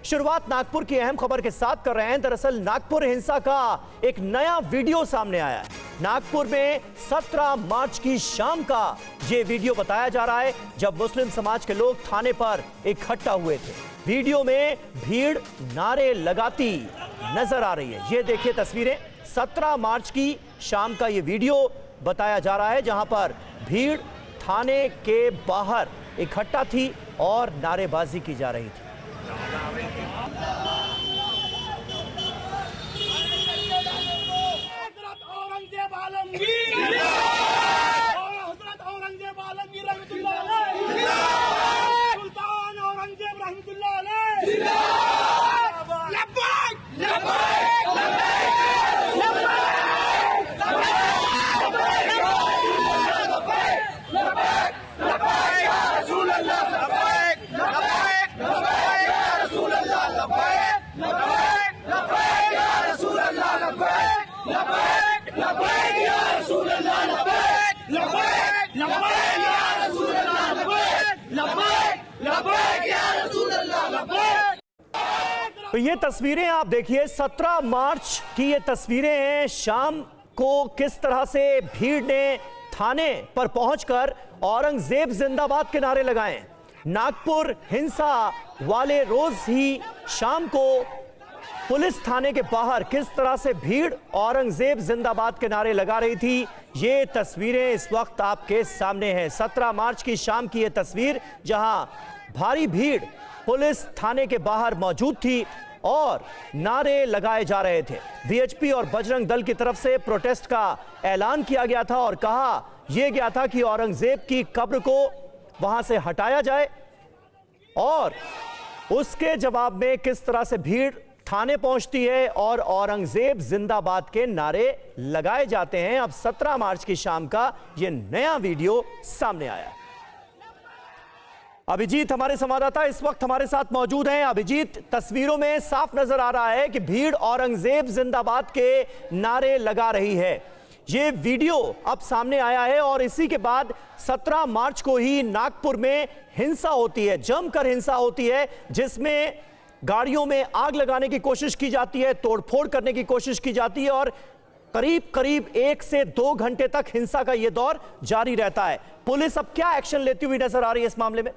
शुरुआत नागपुर की अहम खबर के साथ कर रहे हैं। दरअसल नागपुर हिंसा का एक नया वीडियो सामने आया है। नागपुर में 17 मार्च की शाम का यह वीडियो बताया जा रहा है, जब मुस्लिम समाज के लोग थाने पर इकट्ठा हुए थे। वीडियो में भीड़ नारे लगाती नजर आ रही है। ये देखिए तस्वीरें, 17 मार्च की शाम का ये वीडियो बताया जा रहा है, जहां पर भीड़ थाने के बाहर इकट्ठा थी और नारेबाजी की जा रही थी। तो ये तस्वीरें आप देखिए, 17 मार्च की ये तस्वीरें हैं। शाम को किस तरह से भीड़ ने थाने पर पहुंचकर औरंगजेब जिंदाबाद के नारे लगाए। नागपुर हिंसा वाले रोज ही शाम को पुलिस थाने के बाहर किस तरह से भीड़ औरंगजेब जिंदाबाद के नारे लगा रही थी, ये तस्वीरें इस वक्त आपके सामने हैं। 17 मार्च की शाम की ये तस्वीर, जहां भारी भीड़ पुलिस थाने के बाहर मौजूद थी और नारे लगाए जा रहे थे। वीएचपी और बजरंग दल की तरफ से प्रोटेस्ट का ऐलान किया गया था और कहा यह गया था कि औरंगजेब की कब्र को वहां से हटाया जाए। और उसके जवाब में किस तरह से भीड़ थाने पहुंचती है और औरंगजेब जिंदाबाद के नारे लगाए जाते हैं। अब 17 मार्च की शाम का यह नया वीडियो सामने आया है। अभिजीत हमारे संवाददाता इस वक्त हमारे साथ मौजूद हैं। अभिजीत, तस्वीरों में साफ नजर आ रहा है कि भीड़ औरंगजेब जिंदाबाद के नारे लगा रही है। ये वीडियो अब सामने आया है और इसी के बाद 17 मार्च को ही नागपुर में हिंसा होती है, जमकर हिंसा होती है, जिसमें गाड़ियों में आग लगाने की कोशिश की जाती है, तोड़फोड़ करने की कोशिश की जाती है और करीब करीब 1 से 2 घंटे तक हिंसा का यह दौर जारी रहता है। पुलिस अब क्या एक्शन लेती हुई नजर आ रही है इस मामले में?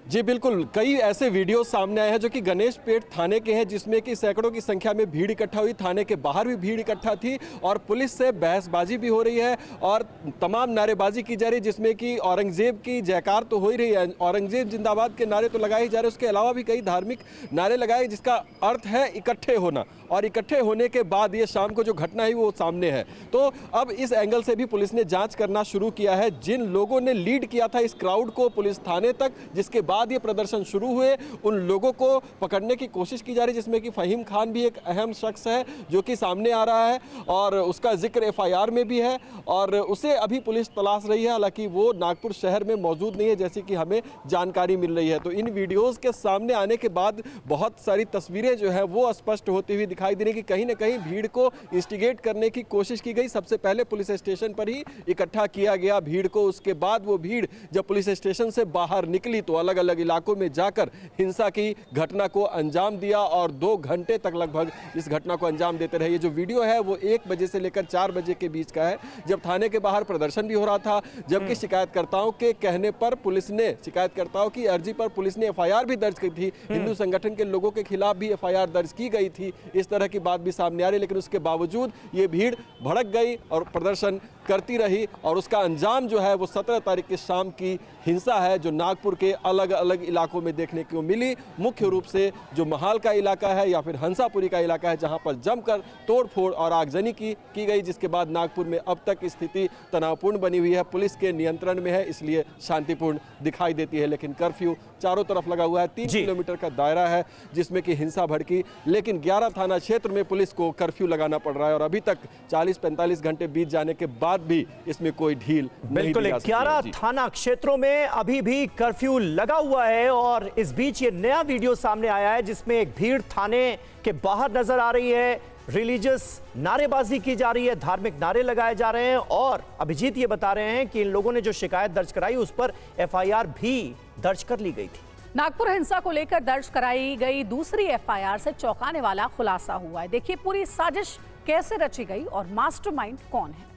जी बिल्कुल, कई ऐसे वीडियो सामने आए हैं जो कि गणेश पेट थाने के हैं, जिसमें कि सैकड़ों की संख्या में भीड़ इकट्ठा हुई। थाने के बाहर भी भीड़ इकट्ठा थी और पुलिस से बहसबाजी भी हो रही है और तमाम नारेबाजी की जा रही है, जिसमें कि औरंगजेब की जयकार तो हो ही रही है, औरंगजेब जिंदाबाद के नारे तो लगाए ही जा रहे हैं। उसके अलावा भी कई धार्मिक नारे लगाए, जिसका अर्थ है इकट्ठे होना। और इकट्ठे होने के बाद ये शाम को जो घटना है वो सामने है। तो अब इस एंगल से भी पुलिस ने जांच करना शुरू किया है। जिन लोगों ने लीड किया था इस क्राउड को पुलिस थाने तक, जिसके बाद ये प्रदर्शन शुरू हुए, उन लोगों को पकड़ने की कोशिश की जा रही है, जिसमें कि फहीम खान भी एक अहम शख्स है जो कि सामने आ रहा है और उसका जिक्र एफआईआर में भी है और उसे अभी पुलिस तलाश रही है। हालांकि वो नागपुर शहर में मौजूद नहीं है, जैसे कि हमें जानकारी मिल रही है। तो इन वीडियोस के सामने आने के बाद बहुत सारी तस्वीरें जो है वो स्पष्ट होती हुई दिखाई दे रही कि कहीं ना कहीं भीड़ को इंस्टिगेट करने की कोशिश की गई। सबसे पहले पुलिस स्टेशन पर ही इकट्ठा किया गया भीड़ को, उसके बाद वो भीड़ जब पुलिस स्टेशन से बाहर निकली तो अलग अलग इलाकों में जाकर हिंसा की घटना को अंजाम दिया और 2 घंटे तक लगभग इस घटना को अंजाम देते रहे। ये जो वीडियो है वो 1 बजे से लेकर 4 बजे के बीच का है, जब थाने के बाहर प्रदर्शन भी हो रहा था, जबकि शिकायतकर्ताओं के कहने पर पुलिस ने, शिकायतकर्ताओं की अर्जी पर पुलिस ने एफआईआर भी दर्ज की थी। हिंदू संगठन के लोगों के खिलाफ भी एफआईआर दर्ज की गई थी। इस तरह की बात भी सामने आ रही, लेकिन उसके बावजूद ये भीड़ भड़क गई और प्रदर्शन करती रही और उसका अंजाम जो है वो 17 तारीख की शाम की हिंसा है, जो नागपुर के अलग अलग इलाकों में देखने को मिली। मुख्य रूप से जो महाल का इलाका है या फिर हंसापुरी का इलाका है, जहां पर जमकर तोड़फोड़ और आगजनी की गई, जिसके बाद नागपुर में अब तक स्थिति तनावपूर्ण बनी हुई है। पुलिस के नियंत्रण में है, इसलिए शांतिपूर्ण दिखाई देती है, लेकिन कर्फ्यू चारों तरफ लगा हुआ है। 3 किलोमीटर का दायरा है जिसमें कि हिंसा भड़की, लेकिन 11 थाना क्षेत्र में पुलिस को कर्फ्यू लगाना पड़ रहा है और अभी तक 40-45 घंटे बीत जाने के बाद भी इसमें कोई ढील नहीं दी जा सकती। 11 थाना क्षेत्रों में अभी भी कर्फ्यू लगा हुआ है और इस बीच ये नया वीडियो सामने आया है जिसमें एक भीड़ थाने के बाहर नजर आ रही है। रिलीजियस नारेबाजी की जा रही है, धार्मिक नारे लगाए जा रहे हैं और अभिजीत ये बता रहे हैं कि इन लोगों ने जो शिकायत दर्ज कराई उस पर एफआईआर भी दर्ज कर ली गई थी। नागपुर हिंसा को लेकर दर्ज कराई गई दूसरी एफआईआर से चौंकाने वाला खुलासा हुआ है। देखिए पूरी साजिश कैसे रची गई और मास्टरमाइंड कौन है।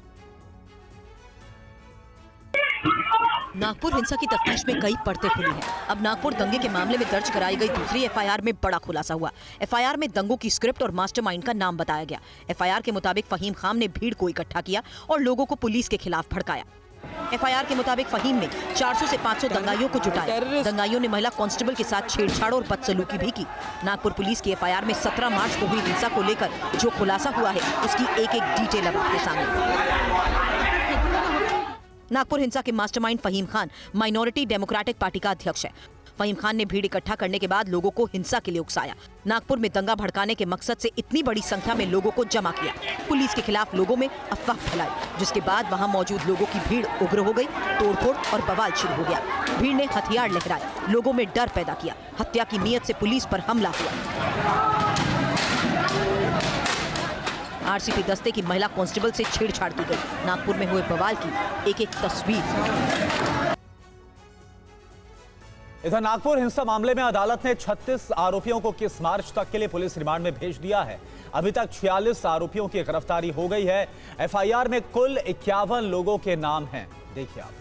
नागपुर हिंसा की तफ्तीश में कई परतें खुली हैं। अब नागपुर दंगे के मामले में दर्ज कराई गई दूसरी एफआईआर में बड़ा खुलासा हुआ। एफआईआर में दंगों की स्क्रिप्ट और मास्टरमाइंड का नाम बताया गया। एफआईआर के मुताबिक फहीम खान ने भीड़ को इकट्ठा किया और लोगों को पुलिस के खिलाफ भड़काया। एफआईआर के मुताबिक फहीम ने 400 से 500 दंगाइयों को जुटाया। दंगाइयों ने महिला कांस्टेबल के साथ छेड़छाड़ और बदसलूकी भी की। नागपुर पुलिस की एफआईआर में 17 मार्च को हुई हिंसा को लेकर जो खुलासा हुआ है उसकी एक एक डिटेल अब आपके सामने। नागपुर हिंसा के mastermind Fahim Khan Minority Democratic Party का अध्यक्ष है। फहीम खान ने भीड़ इकट्ठा करने के बाद लोगों को हिंसा के लिए उकसाया। नागपुर में दंगा भड़काने के मकसद से इतनी बड़ी संख्या में लोगों को जमा किया। पुलिस के खिलाफ लोगों में अफवाह फैलाई, जिसके बाद वहां मौजूद लोगों की भीड़ उग्र हो गई। तोड़फोड़ और बवाल शुरू हो गया। भीड़ ने हथियार लहराए, लोगों में डर पैदा किया। हत्या की नीयत से पुलिस पर हमला हुआ। आरसीपी दस्ते की महिला कांस्टेबल से छेड़छाड़ की गई। नागपुर में हुए बवाल की एक एक तस्वीर। इधर नागपुर हिंसा मामले में अदालत ने 36 आरोपियों को 21 मार्च तक के लिए पुलिस रिमांड में भेज दिया है। अभी तक 46 आरोपियों की गिरफ्तारी हो गई है। एफआईआर में कुल 51 लोगों के नाम हैं। देखिए आप।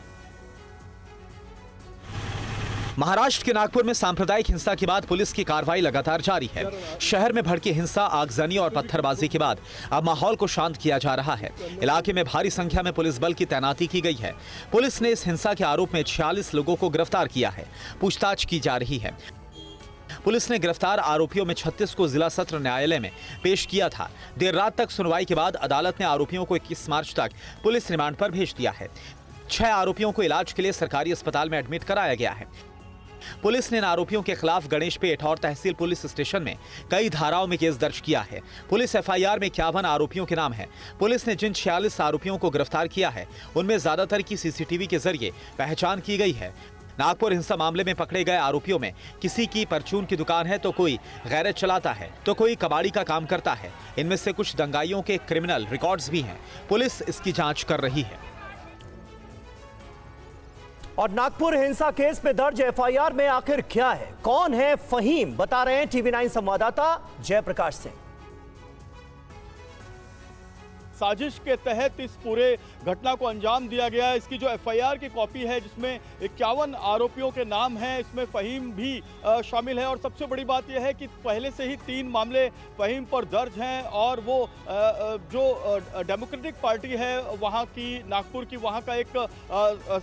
महाराष्ट्र के नागपुर में सांप्रदायिक हिंसा के बाद पुलिस की कार्रवाई लगातार जारी है। शहर में भड़की हिंसा, आगजनी और पत्थरबाजी के बाद अब माहौल को शांत किया जा रहा है। इलाके में भारी संख्या में पुलिस बल की तैनाती की गई है। पुलिस ने इस हिंसा के आरोप में 46 लोगों को गिरफ्तार किया है। पूछताछ की जा रही है। पुलिस ने गिरफ्तार आरोपियों में 36 को जिला सत्र न्यायालय में पेश किया था। देर रात तक सुनवाई के बाद अदालत ने आरोपियों को 21 मार्च तक पुलिस रिमांड पर भेज दिया है। 6 आरोपियों को इलाज के लिए सरकारी अस्पताल में एडमिट कराया गया है। पुलिस ने इन आरोपियों के खिलाफ गणेशपेट और तहसील पुलिस स्टेशन में कई धाराओं में केस दर्ज किया है। पुलिस एफआईआर में 51 आरोपियों के नाम है। पुलिस ने जिन 46 आरोपियों को गिरफ्तार किया है उनमें ज्यादातर की सीसीटीवी के जरिए पहचान की गई है। नागपुर हिंसा मामले में पकड़े गए आरोपियों में किसी की परचून की दुकान है तो कोई गैरेज चलाता है तो कोई कबाड़ी का काम करता है। इनमें से कुछ दंगाइयों के क्रिमिनल रिकॉर्ड्स भी हैं। पुलिस इसकी जांच कर रही है। और नागपुर हिंसा केस में दर्ज एफआईआर में आखिर क्या है, कौन है फहीम, बता रहे हैं टीवी 9 संवाददाता जयप्रकाश सिंह। साजिश के तहत इस पूरे घटना को अंजाम दिया गया। इसकी जो एफआईआर की कॉपी है जिसमें 51 आरोपियों के नाम हैं, इसमें फहीम भी शामिल है। और सबसे बड़ी बात यह है कि पहले से ही 3 मामले फहीम पर दर्ज हैं और वो जो डेमोक्रेटिक पार्टी है वहाँ की, नागपुर की, वहाँ का एक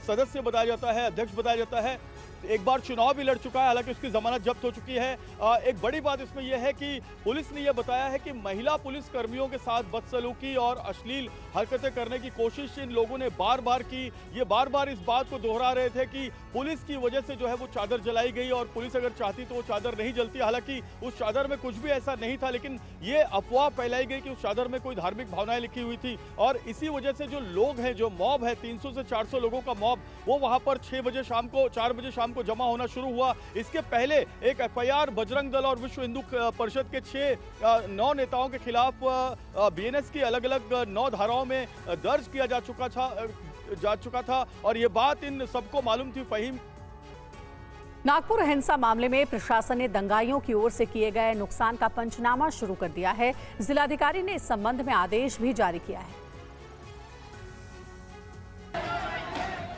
सदस्य बताया जाता है, अध्यक्ष बताया जाता है। एक बार चुनाव भी लड़ चुका है, हालांकि उसकी जमानत जब्त हो चुकी है। एक बड़ी बात इसमें यह है कि पुलिस ने यह बताया है कि महिला पुलिस कर्मियों के साथ बदसलूकी और अश्लील हरकतें करने की कोशिश इन लोगों ने बार बार की। ये बार बार इस बात को दोहरा रहे थे कि पुलिस की वजह से जो है वो चादर जलाई गई और पुलिस अगर चाहती तो वो चादर नहीं जलती। हालांकि उस चादर में कुछ भी ऐसा नहीं था, लेकिन ये अफवाह फैलाई गई कि उस चादर में कोई धार्मिक भावनाएं लिखी हुई थी। और इसी वजह से जो लोग हैं, जो मॉब है, 300 से 400 लोगों का मॉब, वो वहां पर 4 बजे शाम को जमा होना शुरू हुआ। इसके पहले एक एफआईआर बजरंग दल और विश्व हिंदू परिषद के 9 नेताओं के खिलाफ बीएनएस की अलग अलग 9 धाराओं में दर्ज किया जा चुका था और ये बात इन सबको मालूम थी। फहीम नागपुर हिंसा मामले में प्रशासन ने दंगाइयों की ओर से किए गए नुकसान का पंचनामा शुरू कर दिया है। जिलाधिकारी ने इस संबंध में आदेश भी जारी किया है।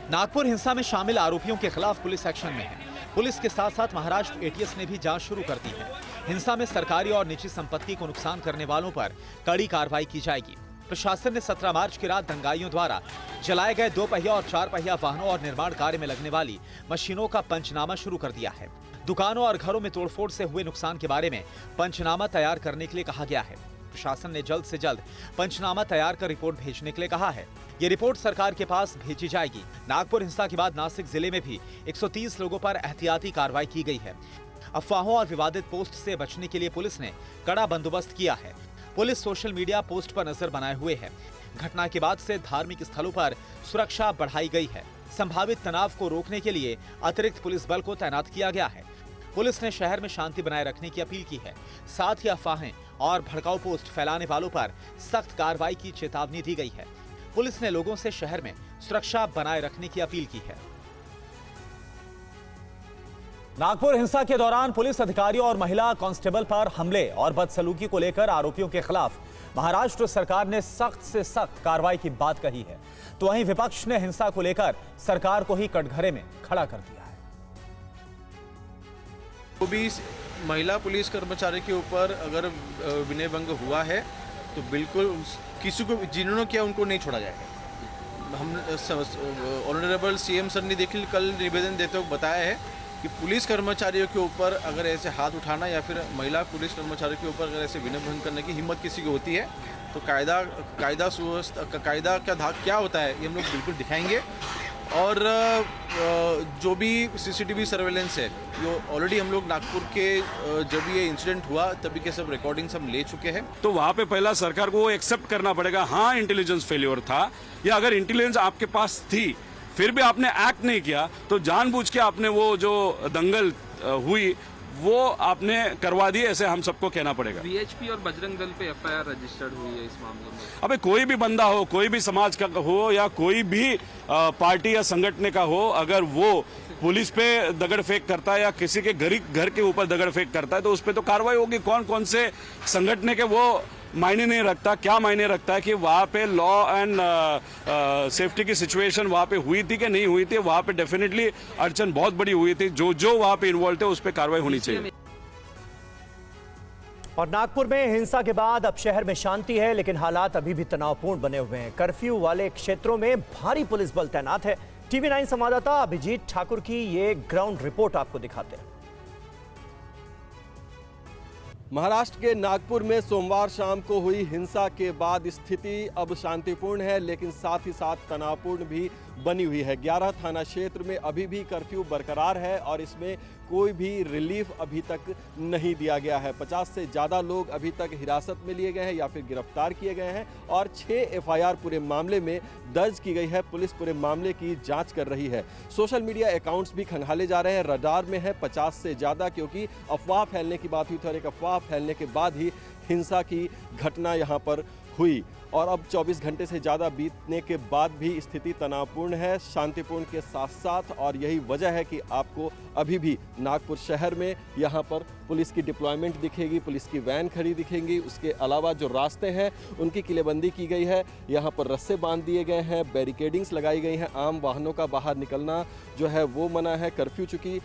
नागपुर हिंसा में शामिल आरोपियों के खिलाफ पुलिस एक्शन में है। पुलिस के साथ साथ महाराष्ट्र एटीएस ने भी जांच शुरू कर दी है। हिंसा में सरकारी और निजी संपत्ति को नुकसान करने वालों पर कड़ी कार्रवाई की जाएगी। प्रशासन ने 17 मार्च की रात दंगाइयों द्वारा जलाए गए 2 पहिया और 4 पहिया वाहनों और निर्माण कार्य में लगने वाली मशीनों का पंचनामा शुरू कर दिया है। दुकानों और घरों में तोड़फोड़ से हुए नुकसान के बारे में पंचनामा तैयार करने के लिए कहा गया है। प्रशासन ने जल्द से जल्द पंचनामा तैयार कर रिपोर्ट भेजने के लिए कहा है। ये रिपोर्ट सरकार के पास भेजी जाएगी। नागपुर हिंसा के बाद नासिक जिले में भी 130 लोगों पर एहतियाती कार्रवाई की गई है। अफवाहों और विवादित पोस्ट से बचने के लिए पुलिस ने कड़ा बंदोबस्त किया है। पुलिस सोशल मीडिया पोस्ट पर नजर बनाए हुए है। घटना के बाद से धार्मिक स्थलों पर सुरक्षा बढ़ाई गई है। संभावित तनाव को रोकने के लिए अतिरिक्त पुलिस बल को तैनात किया गया है। पुलिस ने शहर में शांति बनाए रखने की अपील की है। साथ ही अफवाहें और भड़काऊ पोस्ट फैलाने वालों पर सख्त कार्रवाई की चेतावनी दी गई है। पुलिस ने लोगों से शहर में सुरक्षा बनाए रखने की अपील की है। नागपुर हिंसा के दौरान पुलिस अधिकारियों और महिला कांस्टेबल पर हमले और बदसलूकी को लेकर आरोपियों के खिलाफ महाराष्ट्र सरकार ने सख्त से सख्त कार्रवाई की बात कही है, तो वहीं विपक्ष ने हिंसा को लेकर सरकार को ही कटघरे में खड़ा कर दिया है। वो भी महिला पुलिस कर्मचारी के ऊपर अगर विनय भंग हुआ है तो बिल्कुल किसी को जिन्होंने किया उनको नहीं छोड़ा जाएगा। हम ऑनरेबल सीएम सर ने देखिए कल निवेदन देते हुए बताया है कि पुलिस कर्मचारियों के ऊपर अगर ऐसे हाथ उठाना या फिर महिला पुलिस कर्मचारियों के ऊपर अगर ऐसे विनय भंग करने की हिम्मत किसी की होती है तो कायदा का धाक क्या होता है ये हम लोग बिल्कुल दिखाएंगे। और जो भी सीसीटीवी सर्वेलेंस है ये ऑलरेडी हम लोग नागपुर के जब ये इंसिडेंट हुआ तभी के सब रिकॉर्डिंग्स हम ले चुके हैं। तो वहाँ पे पहला सरकार को वो एक्सेप्ट करना पड़ेगा, हाँ इंटेलिजेंस फेल्योर था, या अगर इंटेलिजेंस आपके पास थी फिर भी आपने एक्ट नहीं किया तो जानबूझ के आपने वो जो दंगल हुई वो आपने करवा दी, ऐसे हम सबको कहना पड़ेगा। वीएचपी और बजरंग दल पे एफआईआर रजिस्टर्ड हुई है इस मामले में। अबे कोई भी बंदा हो, कोई भी समाज का हो या कोई भी पार्टी या संगठन का हो, अगर वो पुलिस पे दगड़ फेंक करता है या किसी के घर के ऊपर दगड़ फेंक करता है तो उस पर तो कार्रवाई होगी। कौन कौन से संगठन के वो मायने नहीं रखता, क्या मायने रखता है कि वहाँ पे लॉ एंड सेफ्टी की सिचुएशन वहाँ पे हुई थी कि नहीं हुई थी। वहाँ पे डेफिनेटली अड़चन बहुत बड़ी हुई थी, जो वहाँ पे इन्वॉल्व थे उस पर कार्रवाई होनी चाहिए। और नागपुर में हिंसा के बाद अब शहर में शांति है, लेकिन हालात अभी भी तनावपूर्ण बने हुए हैं। कर्फ्यू वाले क्षेत्रों में भारी पुलिस बल तैनात है। टीवी 9 संवाददाता अभिजीत ठाकुर की ये ग्राउंड रिपोर्ट आपको दिखाते हैं। महाराष्ट्र के नागपुर में सोमवार शाम को हुई हिंसा के बाद स्थिति अब शांतिपूर्ण है, लेकिन साथ ही साथ तनावपूर्ण भी बनी हुई है। 11 थाना क्षेत्र में अभी भी कर्फ्यू बरकरार है और इसमें कोई भी रिलीफ अभी तक नहीं दिया गया है। 50 से ज़्यादा लोग अभी तक हिरासत में लिए गए हैं या फिर गिरफ्तार किए गए हैं और 6 एफआईआर पूरे मामले में दर्ज की गई है। पुलिस पूरे मामले की जांच कर रही है। सोशल मीडिया अकाउंट्स भी खंगाले जा रहे हैं, रडार में है 50 से ज़्यादा, क्योंकि अफवाह फैलने की बात हुई थी और एक अफवाह फैलने के बाद ही हिंसा की घटना यहाँ पर हुई। और अब 24 घंटे से ज़्यादा बीतने के बाद भी स्थिति तनावपूर्ण है, शांतिपूर्ण के साथ साथ, और यही वजह है कि आपको अभी भी नागपुर शहर में यहाँ पर पुलिस की डिप्लॉयमेंट दिखेगी, पुलिस की वैन खड़ी दिखेंगी। उसके अलावा जो रास्ते हैं उनकी किलेबंदी की गई है, यहाँ पर रस्से बांध दिए गए हैं, बैरिकेडिंग्स लगाई गई हैं, आम वाहनों का बाहर निकलना जो है वो मना है। कर्फ्यू चूँकि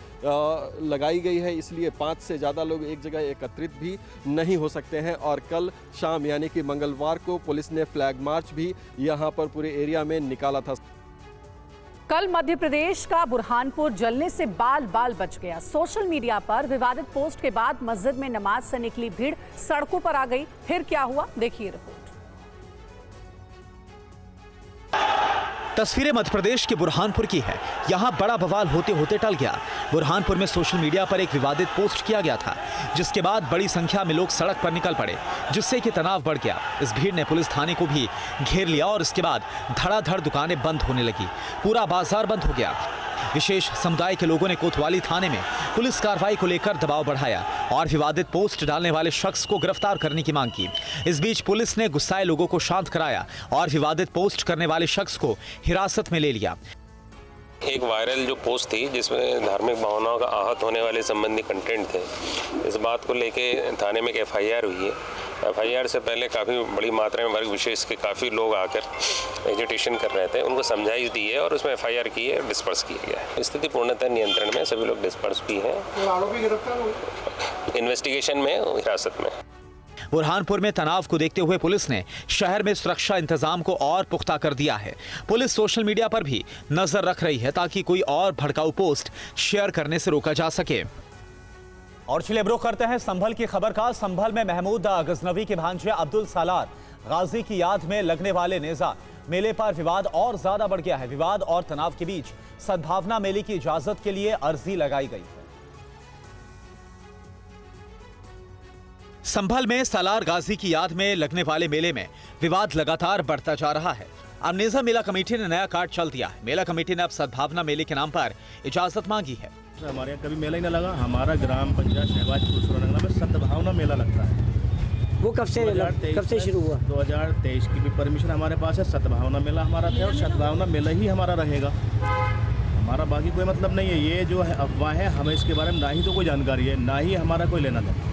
लगाई गई है इसलिए 5 से ज़्यादा लोग एक जगह एकत्रित भी नहीं हो सकते हैं। और कल शाम यानी कि मंगलवार को पुलिस ने फ्लैग मार्च भी यहां पर पूरे एरिया में निकाला था। कल मध्य प्रदेश का बुरहानपुर जलने से बाल बाल बच गया। सोशल मीडिया पर विवादित पोस्ट के बाद मस्जिद में नमाज से निकली भीड़ सड़कों पर आ गई। फिर क्या हुआ, देखिए रिपोर्ट। तस्वीरें मध्य प्रदेश के बुरहानपुर की है। यहां बड़ा बवाल होते होते टल गया। बुरहानपुर में सोशल मीडिया पर एक विवादित पोस्ट किया गया था, जिसके बाद बड़ी संख्या में लोग सड़क पर निकल पड़े, जिससे कि तनाव बढ़ गया। इस भीड़ ने पुलिस थाने को भी घेर लिया और इसके बाद धड़ाधड़ दुकानें बंद होने लगी, पूरा बाजार बंद हो गया। विशेष समुदाय के लोगों ने कोतवाली थाने में पुलिस कार्रवाई को लेकर दबाव बढ़ाया और विवादित पोस्ट डालने वाले शख्स को गिरफ्तार करने की मांग की। इस बीच पुलिस ने गुस्साए लोगों को शांत कराया और विवादित पोस्ट करने वाले शख्स को हिरासत में ले लिया। एक वायरल जो पोस्ट थी जिसमें धार्मिक भावनाओं का आहत होने वाले संबंधी कंटेंट थे, इस बात को लेके थाने में एक एफआईआर हुई है। एफआईआर से पहले काफ़ी बड़ी मात्रा में वर्ग विशेष के काफ़ी लोग आकर एजिटेशन कर रहे थे, उनको समझाइश दी है और उसमें एफआईआर की है, डिस्पर्स किया गया है। स्थिति पूर्णतः नियंत्रण में, सभी लोग डिस्पर्स भी हैं, इन्वेस्टिगेशन में, हिरासत में। बुरहानपुर में तनाव को देखते हुए पुलिस ने शहर में सुरक्षा इंतजाम को और पुख्ता कर दिया है। पुलिस सोशल मीडिया पर भी नजर रख रही है ताकि कोई और भड़काऊ पोस्ट शेयर करने से रोका जा सके। और चलिए रुख करते हैं संभल की खबर का। संभल में महमूद गजनवी के भांजे अब्दुल सालार गाजी की याद में लगने वाले नेजा मेले पर विवाद और ज्यादा बढ़ गया है। विवाद और तनाव के बीच सद्भावना मेले की इजाजत के लिए अर्जी लगाई गई है। संभल में सालार गाजी की याद में लगने वाले मेले में विवाद लगातार बढ़ता जा रहा है। अब नेजा मेला कमेटी ने नया कार्ड चल दिया है। मेला कमेटी ने अब सद्भावना मेले के नाम पर इजाजत मांगी है। हमारे यहाँ कभी मेला ही ना लगा। हमारा ग्राम पंचायत शहबाजपुर सुरनगरा में सद्भावना मेला लगता है वो कब से शुरू हुआ? 2023 की भी परमिशन हमारे पास है। सद्भावना मेला हमारा था और सद्भावना मेला ही हमारा रहेगा। हमारा बाकी कोई मतलब नहीं है। ये जो है अफवाह है, हमें इसके बारे में ना ही तो कोई जानकारी है, ना ही हमारा कोई लेना देना।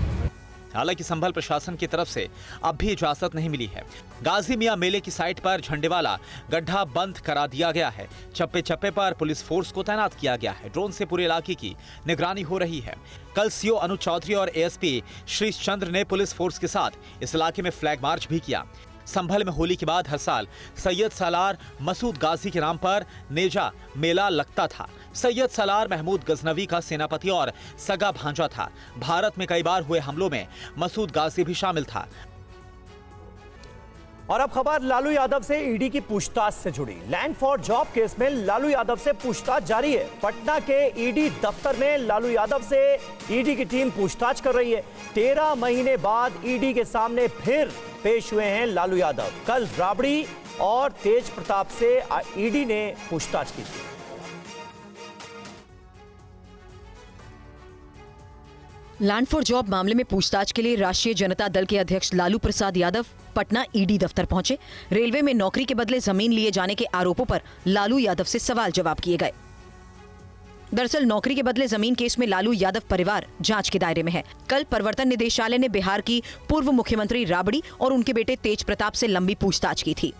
हालांकि संभल प्रशासन की तरफ से अब भी इजाजत नहीं मिली है। गाजी मियां मेले की साइट पर झंडे वाला गड्ढा बंद करा दिया गया है। चप्पे चप्पे पर पुलिस फोर्स को तैनात किया गया है। ड्रोन से पूरे इलाके की निगरानी हो रही है। कल सीओ अनुज चौधरी और एएसपी श्रीश चंद्र ने पुलिस फोर्स के साथ इस इलाके में फ्लैग मार्च भी किया। संभल में होली के बाद हर साल सैयद सालार मसूद गाजी के नाम पर नेजा मेला लगता था। सैयद सालार महमूद गजनवी का सेनापति और सगा भांजा था। भारत में कई बार हुए हमलों में मसूद गाजी भी शामिल था। और अब खबर लालू यादव से ईडी की पूछताछ से जुड़ी। लैंड फॉर जॉब केस में लालू यादव से पूछताछ जारी है। पटना के ईडी दफ्तर में लालू यादव से ईडी की टीम पूछताछ कर रही है। 13 महीने बाद ईडी के सामने फिर पेश हुए हैं लालू यादव। कल राबड़ी और तेज प्रताप से ईडी ने पूछताछ की थी। लैंड फॉर जॉब मामले में पूछताछ के लिए राष्ट्रीय जनता दल के अध्यक्ष लालू प्रसाद यादव पटना ईडी दफ्तर पहुंचे। रेलवे में नौकरी के बदले जमीन लिए जाने के आरोपों पर लालू यादव से सवाल जवाब किए गए। दरअसल नौकरी के बदले जमीन केस में लालू यादव परिवार जांच के दायरे में है। कल प्रवर्तन निदेशालय ने बिहार की पूर्व मुख्यमंत्री राबड़ी और उनके बेटे तेज प्रताप से लंबी पूछताछ की थी।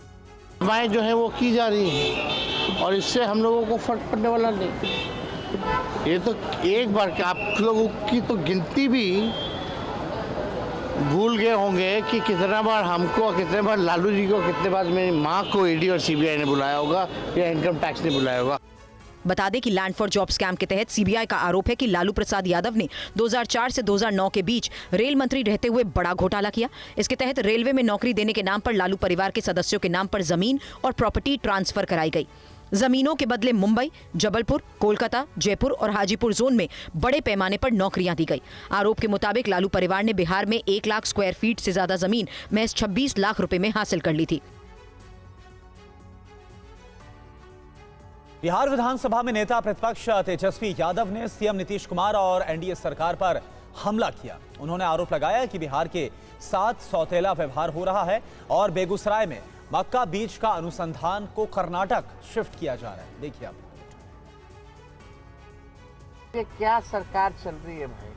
जो है वो की जा रही है और इससे हम लोगों को फर्क पड़ने वाला नहीं। ये तो एक बार के आप लोगों की तो गिनती भी भूल गए होंगे कि कितना बार हमको, कितने बार लालू जी को, कितने बार मेरी माँ को ईडी और सीबीआई ने बुलाया होगा या इनकम टैक्स ने बुलाया होगा। बता दें कि लैंड फॉर जॉब स्कैम के तहत सीबीआई का आरोप है कि लालू प्रसाद यादव ने 2004 से 2009 के बीच रेल मंत्री रहते हुए बड़ा घोटाला किया। इसके तहत रेलवे में नौकरी देने के नाम पर लालू परिवार के सदस्यों के नाम पर जमीन और प्रॉपर्टी ट्रांसफर कराई गई। जमीनों के बदले मुंबई, जबलपुर, कोलकाता, जयपुर और हाजीपुर जोन में बड़े पैमाने पर नौकरियां दी गई। आरोप के मुताबिक लालू परिवार ने बिहार में 1 लाख स्क्वायर फीट से ज्यादा जमीन महज 26 लाख रुपए में हासिल कर ली थी। बिहार विधानसभा में नेता प्रतिपक्ष तेजस्वी यादव ने सीएम नीतीश कुमार और एनडीए सरकार पर हमला किया। उन्होंने आरोप लगाया कि बिहार के साथ सौतेला व्यवहार हो रहा है और बेगूसराय में मक्का बीज का अनुसंधान को कर्नाटक शिफ्ट किया जा रहा है। देखिए आप। ये क्या सरकार चल रही है भाई,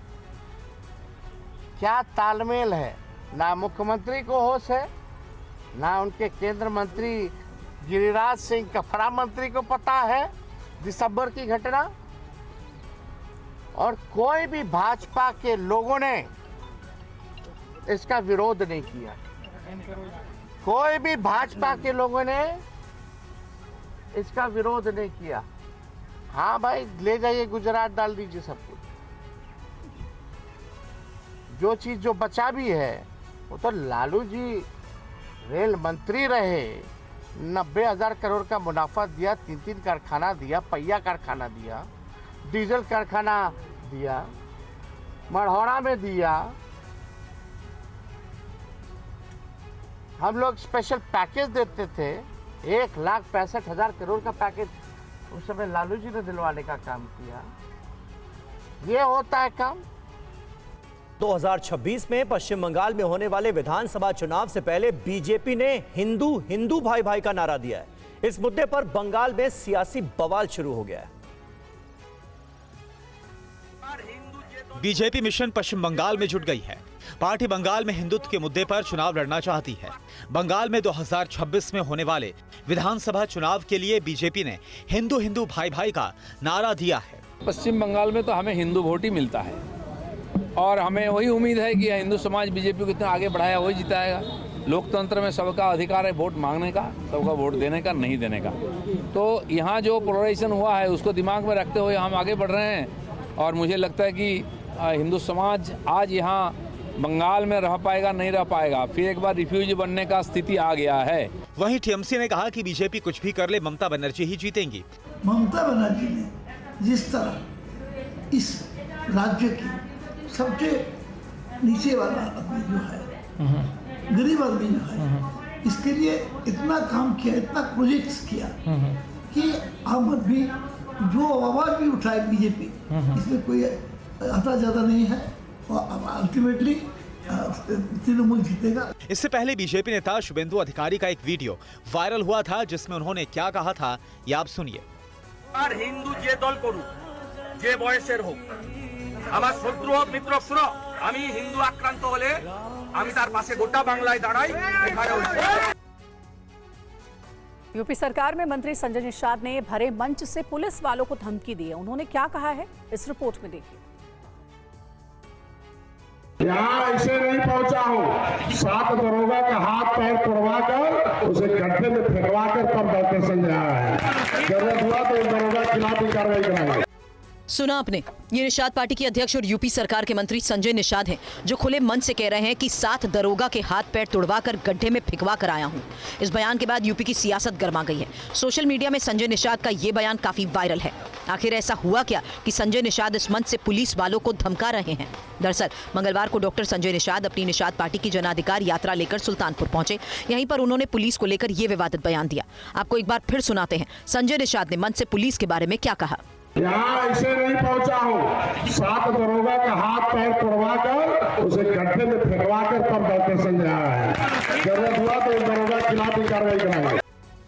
क्या तालमेल है। ना मुख्यमंत्री को होश है, ना उनके केंद्र मंत्री गिरिराज सिंह कफरा मंत्री को पता है दिसंबर की घटना। और कोई भी भाजपा के लोगों ने इसका विरोध नहीं किया। कोई भी भाजपा के लोगों ने इसका विरोध नहीं किया। हाँ भाई, ले जाइए गुजरात, डाल दीजिए सब कुछ। जो चीज जो बचा भी है वो तो लालू जी रेल मंत्री रहे, 90,000 करोड़ का मुनाफा दिया, 3 कारखाना दिया, पहिया कारखाना दिया, डीजल कारखाना दिया, मढ़ौरा में दिया। हम लोग स्पेशल पैकेज देते थे, 1,65,000 करोड़ का पैकेज उस समय लालू जी ने दिलवाने का काम किया। ये होता है काम। 2026 में पश्चिम बंगाल में होने वाले विधानसभा चुनाव से पहले बीजेपी ने हिंदू हिंदू भाई भाई का नारा दिया है। इस मुद्दे पर बंगाल में सियासी बवाल शुरू हो गया है। बीजेपी मिशन पश्चिम बंगाल में जुट गई है। पार्टी बंगाल में हिंदुत्व के मुद्दे पर चुनाव लड़ना चाहती है। बंगाल में 2026 में होने वाले विधानसभा चुनाव के लिए बीजेपी ने हिंदू हिंदू भाई भाई का नारा दिया है। पश्चिम बंगाल में तो हमें हिंदू वोट ही मिलता है और हमें वही उम्मीद है कि हिंदू समाज बीजेपी को इतना आगे बढ़ाया, वही जिताएगा। लोकतंत्र में सबका अधिकार है वोट मांगने का, सबका वोट देने का, नहीं देने का। तो यहाँ जो पोलराइजेशन हुआ है उसको दिमाग में रखते हुए हम आगे बढ़ रहे हैं और मुझे लगता है कि हिंदू समाज आज यहाँ बंगाल में रह पाएगा, नहीं रह पाएगा। फिर एक बार रिफ्यूजी बनने का स्थिति आ गया है। वहीं टीएमसी ने कहा कि बीजेपी कुछ भी कर ले, ममता बनर्जी ही जीतेंगी। ममता बनर्जी ने जिस तरह इस राज्य की सबसे नीचे वाला आदमी जो है, गरीब आदमी जो है, इसके लिए इतना काम किया, इतना प्रोजेक्ट्स किया कि आम आदमी जो आवाज भी उठाए बीजेपी, इसमें कोई आता ज्यादा नहीं है। और अल्टीमेटली तृणमूल जीतेगा। इससे पहले बीजेपी नेता शुभेंदु अधिकारी का एक वीडियो वायरल हुआ था जिसमें उन्होंने क्या कहा था, ये आप सुनिए। আর হিন্দু যে দল করুক, যে বয়সের হোক, আমার শত্রু হোক মিত্র, শুনো, আমি হিন্দু আক্রান্ত হলে আমি তার পাশে গোটা বাংলায় দাঁড়াই। यूपी सरकार में मंत्री संजय निषाद ने भरे मंच से पुलिस वालों को धमकी दी है। उन्होंने क्या कहा है, इस रिपोर्ट में देखिए। यहाँ ऐसे नहीं पहुंचा हूँ, 7 दरोगा का हाथ पैर तोड़वा कर उसे गड्ढे में फेंकवा कर तब डॉक्टर संजय आया है। जरूरत हुआ तो दरोगा के खिलाफ भी कार्रवाई कराएंगे। सुना आपने, ये निषाद पार्टी के अध्यक्ष और यूपी सरकार के मंत्री संजय निषाद हैं, जो खुले मन से कह रहे हैं कि 7 दरोगा के हाथ पैर तुड़वा कर गड्ढे में फिकवा कर आया हूं। इस बयान के बाद यूपी की सियासत गर्मा गई है। सोशल मीडिया में संजय निषाद का ये बयान काफी वायरल है। आखिर ऐसा हुआ क्या कि संजय निषाद इस मंच से पुलिस वालों को धमका रहे हैं? दरअसल मंगलवार को डॉक्टर संजय निषाद अपनी निषाद पार्टी की जनाधिकार यात्रा लेकर सुल्तानपुर पहुंचे। यहीं पर उन्होंने पुलिस को लेकर ये विवादित बयान दिया। आपको एक बार फिर सुनाते हैं संजय निषाद ने मंच से पुलिस के बारे में क्या कहा। यहाँ ऐसे नहीं पहुंचा हूँ, 7 दरोगा का हाथ पैर तोड़वा कर उसे गड्ढे में फेंकवा कर तब डॉक्टर संजय आया है। जरूरत हुआ तो दरोगा के खिलाफ भी कार्रवाई कराएंगे।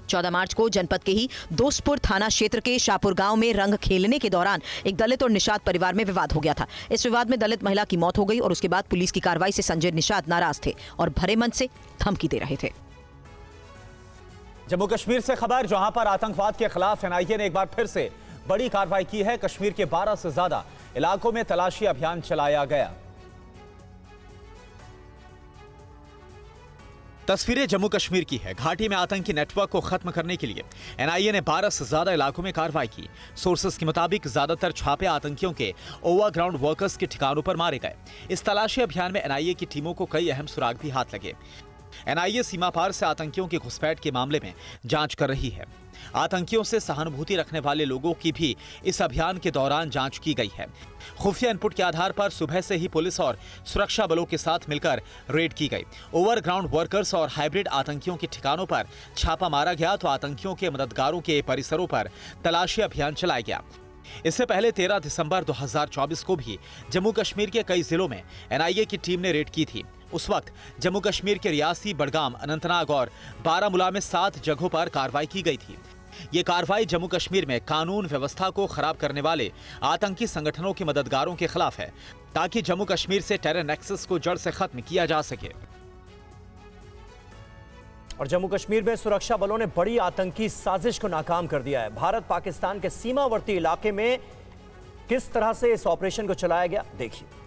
14 मार्च को जनपद के ही दोस्तपुर थाना क्षेत्र के शाहपुर गांव में रंग खेलने के दौरान एक दलित और निषाद परिवार में विवाद हो गया था। इस विवाद में दलित महिला की मौत हो गई और उसके बाद पुलिस की कार्रवाई से संजय निषाद नाराज थे और भरे मन से धमकी दे रहे थे। जम्मू कश्मीर से खबर, जहां पर आतंकवाद के खिलाफ एनआईए ने एक बार फिर से बड़ी कार्रवाई की है। कश्मीर के 12 से ज्यादा इलाकों में तलाशी अभियान चलाया गया। तस्वीरें जम्मू कश्मीर की है। घाटी में आतंकी नेटवर्क को खत्म करने के लिए एनआईए ने 12 से ज्यादा इलाकों में कार्रवाई की। सोर्सेस के मुताबिक ज्यादातर छापे आतंकियों के ओवरग्राउंड वर्कर्स के ठिकानों पर मारे गए। इस तलाशी अभियान में एनआईए की टीमों को कई अहम सुराग भी हाथ लगे। एनआईए सीमा पार से आतंकियों की घुसपैठ के मामले में जांच कर रही है। आतंकियों से सहानुभूति रखने वाले लोगों की भी इस अभियान के दौरान जांच की गई है। खुफिया इनपुट के आधार पर सुबह से ही पुलिस और सुरक्षा बलों के साथ मिलकर रेड की गई। ओवरग्राउंड वर्कर्स और हाइब्रिड आतंकियों के ठिकानों पर छापा मारा गया तो आतंकियों के मददगारों के परिसरों पर तलाशी अभियान चलाया गया। इससे पहले 13 दिसंबर 2024 को भी जम्मू कश्मीर के कई जिलों में एनआईए की टीम ने रेड की थी। उस वक्त जम्मू कश्मीर के रियासी, बडगाम, अनंतनाग और बारामूला में 7 जगहों पर कार्रवाई की गई थी। ये कार्रवाई जम्मू कश्मीर में कानून व्यवस्था को खराब करने वाले आतंकी संगठनों के मददगारों के खिलाफ है, ताकि जम्मू कश्मीर से टेरर नेक्सस को जड़ से खत्म किया जा सके। और जम्मू कश्मीर में सुरक्षा बलों ने बड़ी आतंकी साजिश को नाकाम कर दिया है। भारत पाकिस्तान के सीमावर्ती इलाके में किस तरह से इस ऑपरेशन को चलाया गया, देखिए।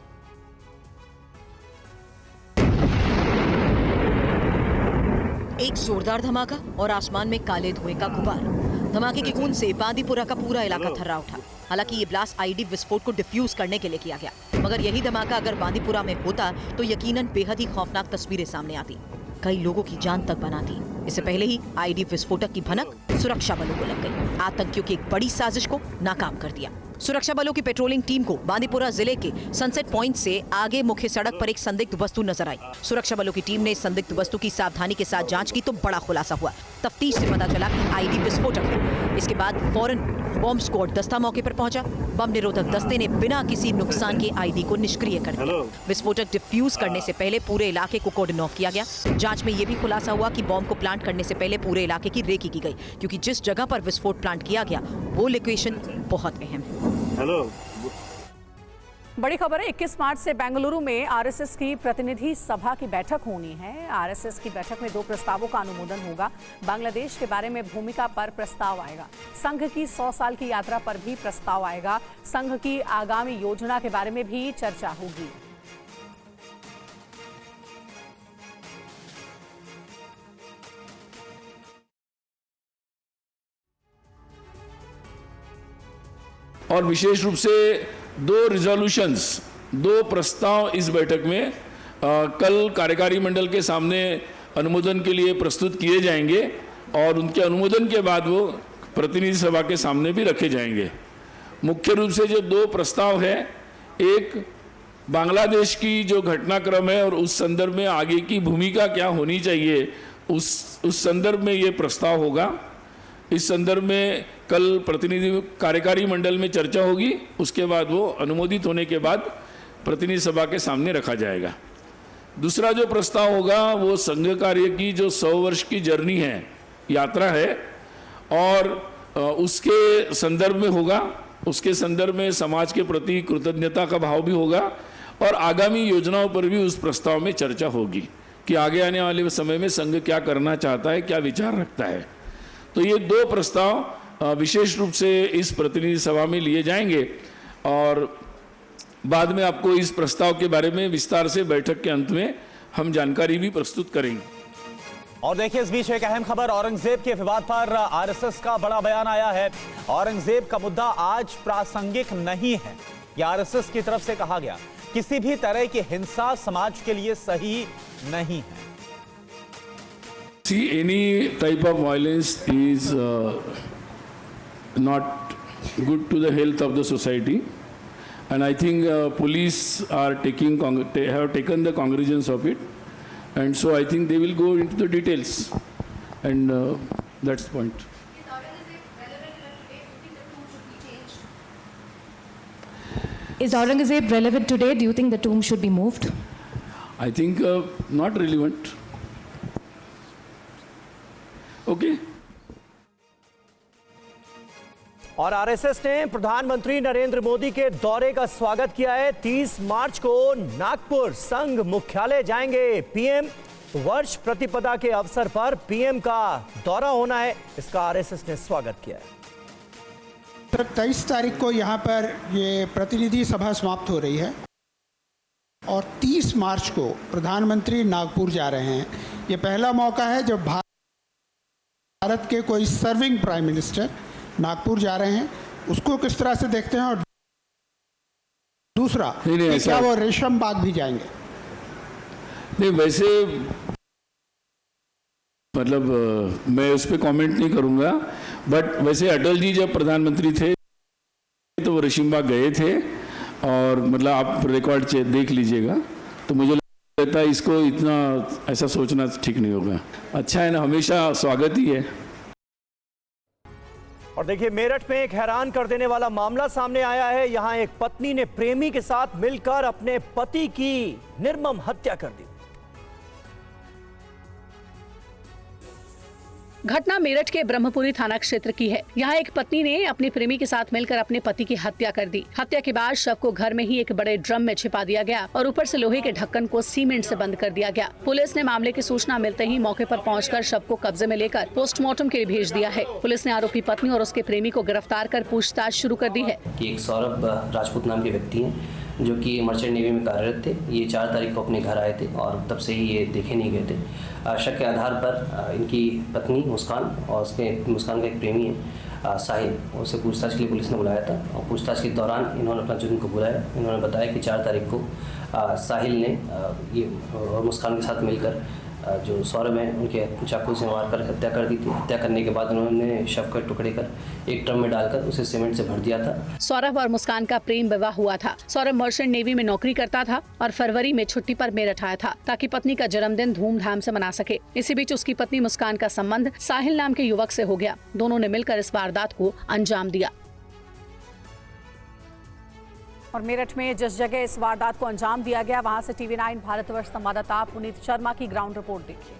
एक जोरदार धमाका और आसमान में काले धुएं का गुबार। धमाके की गूंज से बांदीपुरा का पूरा इलाका थर्रा उठा। हालांकि ये ब्लास्ट आईडी विस्फोट को डिफ्यूज करने के लिए किया गया, मगर यही धमाका अगर बांदीपुरा में होता तो यकीनन बेहद ही खौफनाक तस्वीरें सामने आती, कई लोगों की जान तक बनाती। इससे पहले ही आईडी विस्फोटक की भनक सुरक्षा बलों को लग गई। आतंकियों की एक बड़ी साजिश को नाकाम कर दिया। सुरक्षा बलों की पेट्रोलिंग टीम को बांदीपुरा जिले के सनसेट पॉइंट से आगे मुख्य सड़क पर एक संदिग्ध वस्तु नजर आई। सुरक्षा बलों की टीम ने इस संदिग्ध वस्तु की सावधानी के साथ जांच की तो बड़ा खुलासा हुआ। तफ्तीश से पता चला कि आईडी विस्फोटक है। इसके बाद फौरन बॉम्ब स्क्वाड दस्ता मौके पर पहुंचा। बम निरोधक दस्ते ने बिना किसी नुकसान के आईडी को निष्क्रिय कर दिया। विस्फोटक डिफ्यूज करने से पहले पूरे इलाके को कॉर्डन ऑफ किया गया। जांच में यह भी खुलासा हुआ कि बॉम्ब को प्लांट करने से पहले पूरे इलाके की रेकी की गई, क्योंकि जिस जगह पर विस्फोट प्लांट किया गया वो लोकेशन बहुत अहम है। बड़ी खबर है, 21 मार्च से बेंगलुरु में आरएसएस की प्रतिनिधि सभा की बैठक होनी है। आरएसएस की बैठक में 2 प्रस्तावों का अनुमोदन होगा। बांग्लादेश के बारे में भूमिका पर प्रस्ताव आएगा। संघ की 100 साल की यात्रा पर भी प्रस्ताव आएगा। संघ की आगामी योजना के बारे में भी चर्चा होगी। और विशेष रूप से 2 रिजोल्यूशंस, 2 प्रस्ताव इस बैठक में कल कार्यकारी मंडल के सामने अनुमोदन के लिए प्रस्तुत किए जाएंगे और उनके अनुमोदन के बाद वो प्रतिनिधि सभा के सामने भी रखे जाएंगे। मुख्य रूप से जो 2 प्रस्ताव है, एक बांग्लादेश की जो घटनाक्रम है और उस संदर्भ में आगे की भूमिका क्या होनी चाहिए, उस संदर्भ में ये प्रस्ताव होगा। इस संदर्भ में कल प्रतिनिधि कार्यकारी मंडल में चर्चा होगी। उसके बाद वो अनुमोदित होने के बाद प्रतिनिधि सभा के सामने रखा जाएगा। दूसरा जो प्रस्ताव होगा वो संघ कार्य की जो 100 वर्ष की जर्नी है, यात्रा है, और उसके संदर्भ में होगा। उसके संदर्भ में समाज के प्रति कृतज्ञता का भाव भी होगा और आगामी योजनाओं पर भी उस प्रस्ताव में चर्चा होगी कि आगे आने वाले समय में संघ क्या करना चाहता है, क्या विचार रखता है। तो ये 2 प्रस्ताव विशेष रूप से इस प्रतिनिधि सभा में लिए जाएंगे और बाद में आपको इस प्रस्ताव के बारे में विस्तार से बैठक के अंत में हम जानकारी भी प्रस्तुत करेंगे। और देखिए, इस बीच एक अहम खबर, औरंगजेब के विवाद पर आरएसएस का बड़ा बयान आया है। औरंगजेब का मुद्दा आज प्रासंगिक नहीं है, यह आरएसएस की तरफ से कहा गया। किसी भी तरह की हिंसा समाज के लिए सही नहीं है। See, any type of violence is not good to the health of the society, and I think police are have taken the cognizance of it, and so I think they will go into the details, and that's the point. Is Aurangzeb relevant today? Do you think the tomb should be moved? I think not relevant. Okay. और RSS ने प्रधानमंत्री नरेंद्र मोदी के दौरे का स्वागत किया है। 30 मार्च को नागपुर संघ मुख्यालय जाएंगे पीएम। वर्ष प्रतिपदा के अवसर पर पीएम का दौरा होना है, इसका आरएसएस ने स्वागत किया है। 23 तारीख को यहाँ पर ये प्रतिनिधि सभा समाप्त हो रही है और 30 मार्च को प्रधानमंत्री नागपुर जा रहे हैं। ये पहला मौका है जब भारत के कोई सर्विंग प्राइम मिनिस्टर नागपुर जा रहे हैं, उसको किस तरह से देखते हैं? और दूसरा, क्या वो रेशम बाग भी जाएंगे? नहीं, वैसे मतलब मैं उस पर कमेंट नहीं करूंगा, बट वैसे अटल जी जब प्रधानमंत्री थे तो वो रेशम बाग गए थे, और मतलब आप रिकॉर्ड देख लीजिएगा। तो मुझे लगता है इसको इतना ऐसा सोचना ठीक नहीं होगा। अच्छा है ना, हमेशा स्वागत ही है। और देखिए, मेरठ में एक हैरान कर देने वाला मामला सामने आया है। यहां एक पत्नी ने प्रेमी के साथ मिलकर अपने पति की निर्मम हत्या कर दी। घटना मेरठ के ब्रह्मपुरी थाना क्षेत्र की है। यहाँ एक पत्नी ने अपने प्रेमी के साथ मिलकर अपने पति की हत्या कर दी। हत्या के बाद शव को घर में ही एक बड़े ड्रम में छिपा दिया गया और ऊपर से लोहे के ढक्कन को सीमेंट से बंद कर दिया गया। पुलिस ने मामले की सूचना मिलते ही मौके पर पहुंचकर शव को कब्जे में लेकर पोस्टमार्टम के लिए भेज दिया है। पुलिस ने आरोपी पत्नी और उसके प्रेमी को गिरफ्तार कर पूछताछ शुरू कर दी है। एक सौरभ राजपूत नाम के व्यक्ति हैं जो कि मर्चेंट नेवी में कार्यरत थे। ये 4 तारीख को अपने घर आए थे और तब से ही ये देखे नहीं गए थे। शक के आधार पर इनकी पत्नी मुस्कान और मुस्कान का एक प्रेमी है साहिल, उसे पूछताछ के लिए पुलिस ने बुलाया था। और पूछताछ के दौरान इन्होंने अपना जुर्म को बुलाया। इन्होंने बताया कि 4 तारीख को साहिल ने ये और मुस्कान के साथ मिलकर जो सौरभ है उनके चाकू से मारकर हत्या कर दी थी। हत्या करने के बाद उन्होंने शव के टुकड़े कर एक ड्रम में डालकर उसे सीमेंट से भर दिया था। सौरभ और मुस्कान का प्रेम विवाह हुआ था। सौरभ मर्चेंट नेवी में नौकरी करता था और फरवरी में छुट्टी पर मेरठ आया था ताकि पत्नी का जन्मदिन धूमधाम से मना सके। इसी बीच उसकी पत्नी मुस्कान का संबंध साहिल नाम के युवक से हो गया। दोनों ने मिलकर इस वारदात को अंजाम दिया। और मेरठ में जिस जगह इस वारदात को अंजाम दिया गया, वहां से TV9 भारतवर्ष संवाददाता पुनीत शर्मा की ग्राउंड रिपोर्ट देखिए।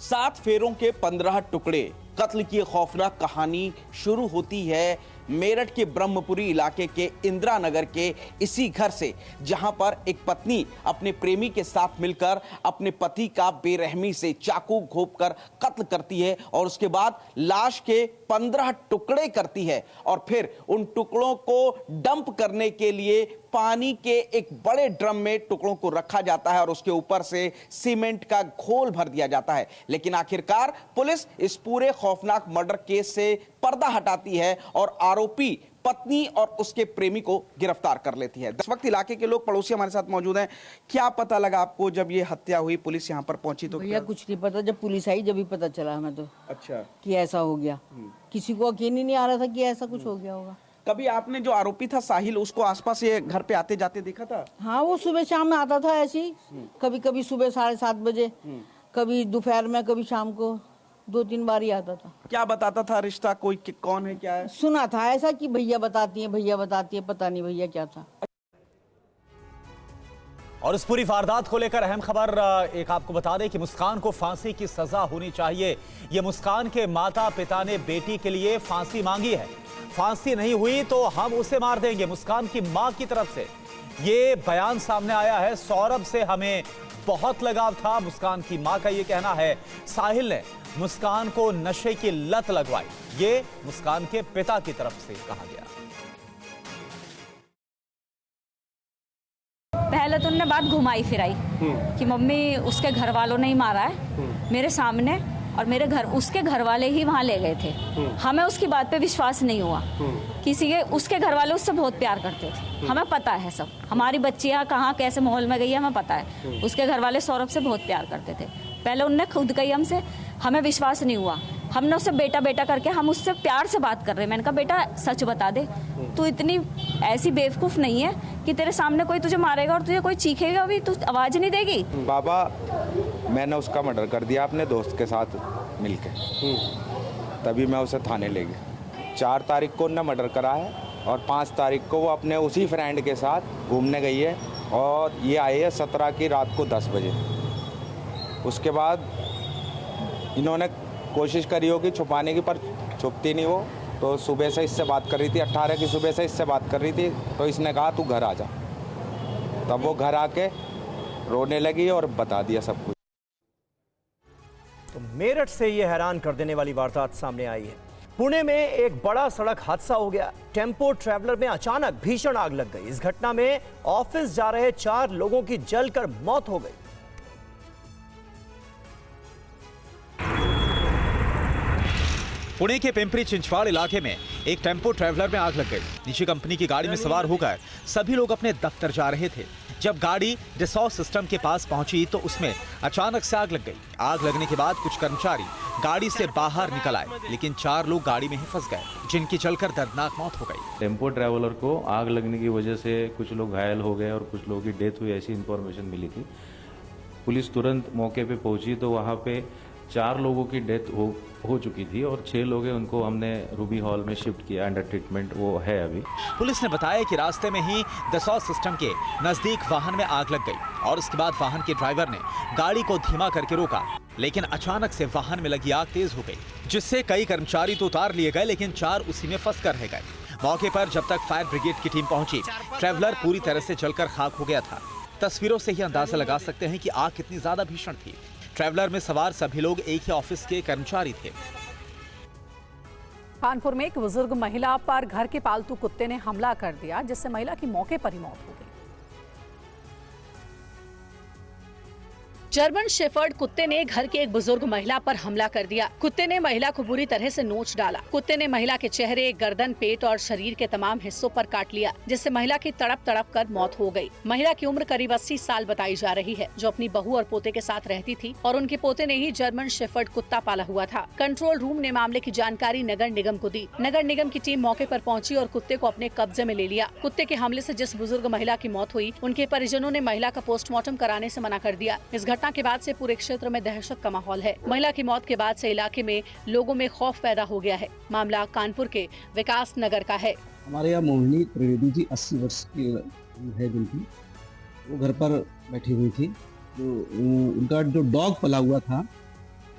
7 फेरों के 15 टुकड़े, कत्ल की खौफनाक कहानी शुरू होती है मेरठ के ब्रह्मपुरी इलाके के इंदिरा नगर के इसी घर से, जहां पर एक पत्नी अपने प्रेमी के साथ मिलकर अपने पति का बेरहमी से चाकू घोंपकर कत्ल करती है और उसके बाद लाश के 15 टुकड़े करती है और फिर उन टुकड़ों को डंप करने के लिए पानी के एक बड़े ड्रम में टुकड़ों को रखा जाता है और उसके ऊपर से सीमेंट का घोल भर दिया जाता है। लेकिन आखिरकार पुलिस इस पूरे खौफनाक मर्डर केस से पर्दा हटाती है और आरोपी पत्नी और उसके प्रेमी को गिरफ्तार कर लेती है। इस वक्त इलाके के लोग, पड़ोसी हमारे साथ मौजूद हैं। क्या पता लगा आपको जब ये हत्या हुई, पुलिस यहाँ पर पहुंची तो? भैया कुछ नहीं पता, जब पुलिस आई जब ही पता चला हमें तो। अच्छा, कि ऐसा हो गया। किसी को यकीन ही नहीं आ रहा था कि ऐसा कुछ हो गया होगा। कभी आपने जो आरोपी था साहिल, उसको आसपास ये घर पे आते जाते देखा था? हाँ, वो सुबह शाम में आता था ऐसी, कभी कभी सुबह 7:30 बजे, कभी दोपहर में, कभी शाम को 2-3 बार ही आता था। क्या बताता था रिश्ता, कोई कौन है क्या है? सुना था ऐसा कि भैया बताती है, पता नहीं भैया क्या था। और इस पूरी वारदात को लेकर अहम खबर एक आपको बता दें कि मुस्कान को फांसी की सजा होनी चाहिए। ये मुस्कान के माता पिता ने बेटी के लिए फांसी मांगी है। फांसी नहीं हुई तो हम उसे मार देंगे, मुस्कान की मां की तरफ से ये बयान सामने आया है। सौरभ से हमें बहुत लगाव था, मुस्कान की मां का ये कहना है। साहिल ने मुस्कान को नशे की लत लगवाई, ये मुस्कान के पिता की तरफ से कहा गया। पहले तो उन्होंने बात घुमाई फिराई कि मम्मी उसके घर वालों ने ही मारा है मेरे सामने, और मेरे घर उसके घर वाले ही वहाँ ले गए थे। हमें उसकी बात पे विश्वास नहीं हुआ। किसी के उसके घर वाले उससे बहुत प्यार करते थे, हमें पता है सब। हमारी बच्चियाँ कहाँ कैसे माहौल में गई है हमें पता है। उसके घर वाले सौरभ से बहुत प्यार करते थे। पहले उनने खुद कही हमसे, हमें विश्वास नहीं हुआ। हमने उससे बेटा बेटा करके हम उससे प्यार से बात कर रहे हैं। मैंने कहा बेटा सच बता दे, तू इतनी ऐसी बेवकूफ़ नहीं है कि तेरे सामने कोई तुझे मारेगा और तुझे कोई चीखेगा भी, तू आवाज़ नहीं देगी। बाबा मैंने उसका मर्डर कर दिया अपने दोस्त के साथ मिलके, तभी मैं उसे थाने ले गया। 4 तारीख को उन्होंने मर्डर करा है और 5 तारीख को वो अपने उसी फ्रेंड के साथ घूमने गई है और ये आई है 17 की रात को 10 बजे। उसके बाद इन्होंने कोशिश करी होगी छुपाने की, पर छुपती नहीं वो। तो सुबह से इससे बात कर रही थी, 18 की सुबह से इससे बात कर रही थी, तो इसने कहा तू घर आ जा। तब वो घर आके रोने लगी और बता दिया सब कुछ। तो मेरठ से ये हैरान कर देने वाली वारदात सामने आई है। पुणे में एक बड़ा सड़क हादसा हो गया। टेम्पो ट्रैवलर में अचानक भीषण आग लग गई। इस घटना में ऑफिस जा रहे 4 लोगों की जलकर मौत हो गई। पुणे के पिंपरी चिंचवाड़ इलाके में एक टेम्पो ट्रैवलर में आग लग गई। निजी कंपनी की गाड़ी में सवार होकर सभी लोग अपने दफ्तर जा रहे थे। जब गाड़ी डिसॉस सिस्टम के पास पहुंची तो उसमें अचानक से आग लग गई। आग लगने के बाद कुछ कर्मचारी गाड़ी से बाहर निकल आए, लेकिन 4 लोग गाड़ी में ही फंस गए, जिनकी जलकर दर्दनाक मौत हो गई। टेम्पो ट्रैवलर को आग लगने की वजह से कुछ लोग घायल हो गए और कुछ लोगों की डेथ हुई, ऐसी इंफॉर्मेशन मिली थी। पुलिस तुरंत मौके पे पहुंची तो वहाँ पे 4 लोगों की डेथ हो चुकी थी और 6 लोग हैं, उनको हमने रूबी हॉल में शिफ्ट किया, अंडर ट्रीटमेंट वो है अभी। पुलिस ने बताया कि रास्ते में ही डिसॉस सिस्टम के नजदीक वाहन में आग लग गई और उसके बाद वाहन के ड्राइवर ने गाड़ी को धीमा करके रोका, लेकिन अचानक से वाहन में लगी आग तेज हो गई, जिससे कई कर्मचारी तो उतार लिए गए, लेकिन 4 उसी में फंस कर रह गए। मौके पर जब तक फायर ब्रिगेड की टीम पहुंची, ट्रैवलर पूरी तरह से जलकर खाक हो गया था। तस्वीरों से ही अंदाजा लगा सकते हैं कि आग कितनी ज्यादा भीषण थी। ट्रैवलर में सवार सभी लोग एक ही ऑफिस के कर्मचारी थे। कानपुर में एक बुजुर्ग महिला पर घर के पालतू कुत्ते ने हमला कर दिया, जिससे महिला की मौके पर ही मौत हो गई। जर्मन शेफर्ड कुत्ते ने घर के एक बुजुर्ग महिला पर हमला कर दिया। कुत्ते ने महिला को बुरी तरह से नोच डाला। कुत्ते ने महिला के चेहरे, गर्दन, पेट और शरीर के तमाम हिस्सों पर काट लिया, जिससे महिला की तड़प तड़प कर मौत हो गई। महिला की उम्र करीब 80 साल बताई जा रही है, जो अपनी बहू और पोते के साथ रहती थी और उनके पोते ने ही जर्मन शेफर्ड कुत्ता पाला हुआ था। कंट्रोल रूम ने मामले की जानकारी नगर निगम को दी। नगर निगम की टीम मौके पर पहुंची और कुत्ते को अपने कब्जे में ले लिया। कुत्ते के हमले से जिस बुजुर्ग महिला की मौत हुई, उनके परिजनों ने महिला का पोस्टमार्टम कराने से मना कर दिया। इस घटना के बाद से पूरे क्षेत्र में दहशत का माहौल है। महिला की मौत के बाद से इलाके में लोगों में खौफ पैदा हो गया है। मामला कानपुर के विकास नगर का है। हमारे यहाँ मोहिनी त्रिवेदी जी 80 वर्ष की है, जिनकी वो घर पर बैठी हुई थी। तो उनका जो डॉग पला हुआ था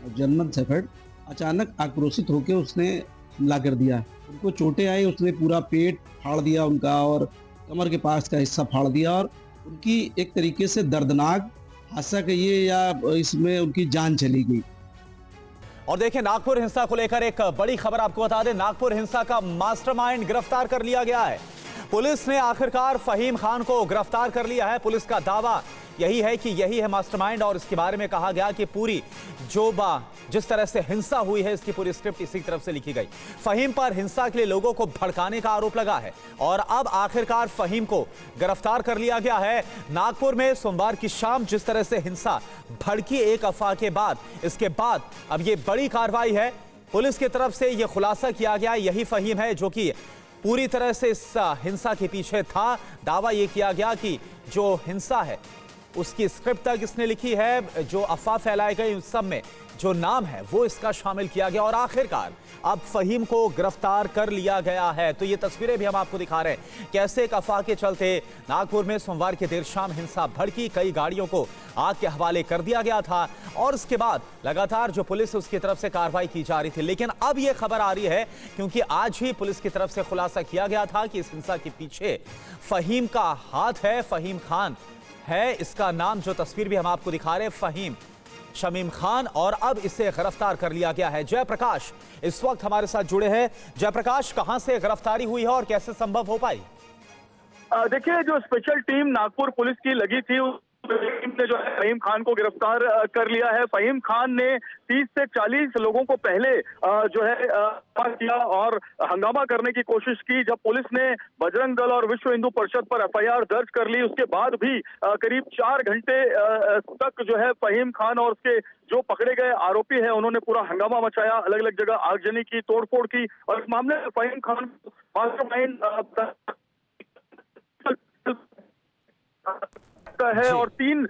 जर्मन शेफर्ड, अचानक आक्रोशित होकर उसने हमला कर दिया। उनको चोटें आई, उसने पूरा पेट फाड़ दिया उनका और कमर के पास का हिस्सा फाड़ दिया और उनकी एक तरीके से दर्दनाक हादसा कहिए या इसमें उनकी जान चली गई। और देखिए, नागपुर हिंसा को लेकर एक बड़ी खबर आपको बता दें। नागपुर हिंसा का मास्टरमाइंड गिरफ्तार कर लिया गया है। पुलिस ने आखिरकार फहीम खान को गिरफ्तार कर लिया है। पुलिस का दावा यही है कि यही है मास्टरमाइंड और इसके बारे में कहा गया कि पूरी जिस तरह से हिंसा हुई है, इसकी पूरी स्क्रिप्ट इसी तरफ से लिखी गई। फहीम पर हिंसा के लिए लोगों को भड़काने का आरोप लगा है और अब आखिरकार फहीम को गिरफ्तार कर लिया गया है। नागपुर में सोमवार की शाम जिस तरह से हिंसा भड़की एक अफवाह के बाद, इसके बाद अब ये बड़ी कार्रवाई है। पुलिस की तरफ से यह खुलासा किया गया, यही फहीम है जो कि पूरी तरह से इस हिंसा के पीछे था। दावा यह किया गया कि जो हिंसा है उसकी स्क्रिप्ट तक इसने लिखी है। जो अफवाह फैलाई गई उस सब में जो नाम है वो इसका शामिल किया गया और आखिरकार अब फहीम को गिरफ्तार कर लिया गया है। तो ये तस्वीरें भी हम आपको दिखा रहे हैं कैसे एक अफवाह के चलते नागपुर में सोमवार की देर शाम हिंसा भड़की, कई गाड़ियों को आग के हवाले कर दिया गया था और उसके बाद लगातार जो पुलिस उसकी तरफ से कार्रवाई की जा रही थी। लेकिन अब यह खबर आ रही है क्योंकि आज ही पुलिस की तरफ से खुलासा किया गया था कि इस हिंसा के पीछे फहीम का हाथ है, फहीम खान है इसका नाम। जो तस्वीर भी हम आपको दिखा रहे हैं, फहीम शमीम खान, और अब इसे गिरफ्तार कर लिया गया है। जयप्रकाश इस वक्त हमारे साथ जुड़े हैं। जयप्रकाश, कहां से गिरफ्तारी हुई है और कैसे संभव हो पाई? देखिए, जो स्पेशल टीम नागपुर पुलिस की लगी थी टीम ने जो है फहीम खान को गिरफ्तार कर लिया है। फहीम खान ने 30 से 40 लोगों को पहले जो है किया और हंगामा करने की कोशिश की। जब पुलिस ने बजरंग दल और विश्व हिंदू परिषद पर एफआईआर दर्ज कर ली, उसके बाद भी करीब 4 घंटे तक जो है फहीम खान और उसके जो पकड़े गए आरोपी है उन्होंने पूरा हंगामा मचाया, अलग अलग जगह आगजनी की, तोड़फोड़ की और इस मामले में फहीम खान मास्टरमाइंड है और 3